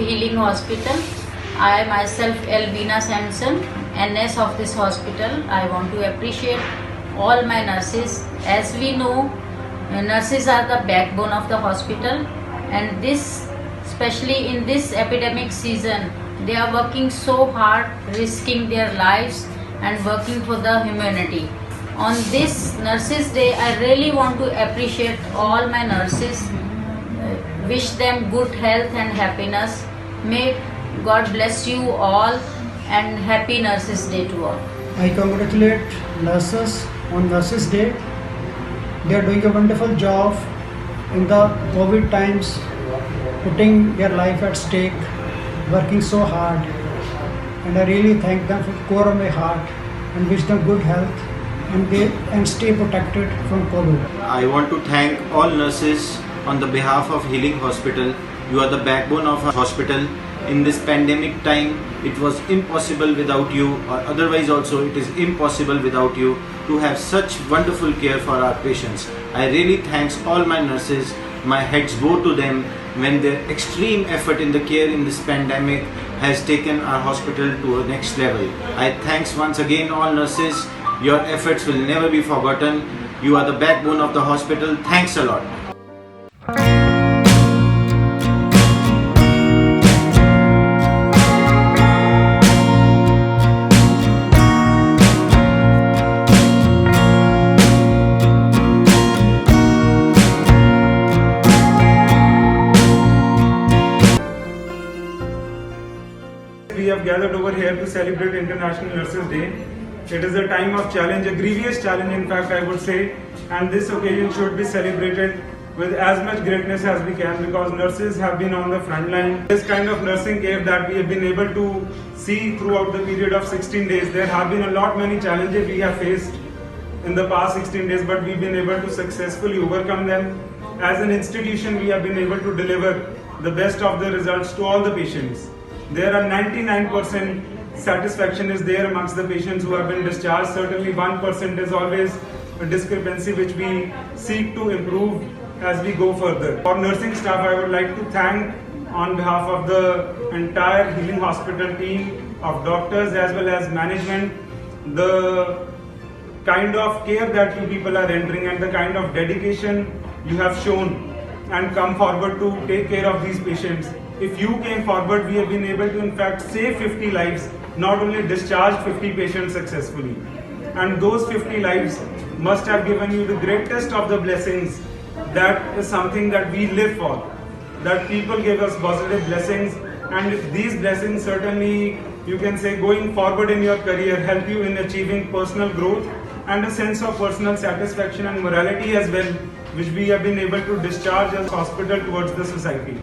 Healing Hospital. I myself Elvina Sampson, NS of this hospital. I want to appreciate all my nurses. As we know, nurses are the backbone of the hospital, and this, especially in this epidemic season, they are working so hard, risking their lives and working for the humanity. On this Nurses Day, I really want to appreciate all my nurses, wish them good health and happiness. May God bless you all, and happy Nurses Day to all. I congratulate nurses on Nurses Day. They are doing a wonderful job in the COVID times, putting their life at stake, working so hard. And I really thank them from the core of my heart and wish them good health and stay protected from COVID. I want to thank all nurses on the behalf of Healing Hospital. You are the backbone of our hospital. In this pandemic time, it was impossible without you, or otherwise also it is impossible without you to have such wonderful care for our patients. I really thanks all my nurses. My heads go to them when their extreme effort in the care in this pandemic has taken our hospital to a next level. I thanks once again all nurses. Your efforts will never be forgotten. You are the backbone of the hospital. Thanks a lot. We have gathered over here to celebrate International Nurses Day. It is a time of challenge, a grievous challenge in fact I would say, and this occasion should be celebrated with as much greatness as we can, because nurses have been on the front line. This kind of nursing care that we have been able to see throughout the period of 16 days, there have been a lot many challenges we have faced in the past 16 days, but we've been able to successfully overcome them. As an institution, we have been able to deliver the best of the results to all the patients. There are 99% satisfaction is there amongst the patients who have been discharged. Certainly 1% is always a discrepancy which we seek to improve as we go further. For nursing staff, I would like to thank on behalf of the entire Healing Hospital team of doctors as well as management, the kind of care that you people are rendering and the kind of dedication you have shown and come forward to take care of these patients. If you came forward, we have been able to in fact save 50 lives, not only discharge 50 patients successfully. And those 50 lives must have given you the greatest of the blessings. That is something that we live for, that people give us positive blessings, and if these blessings certainly, you can say, going forward in your career, help you in achieving personal growth and a sense of personal satisfaction and morality as well, which we have been able to discharge as a hospital towards the society.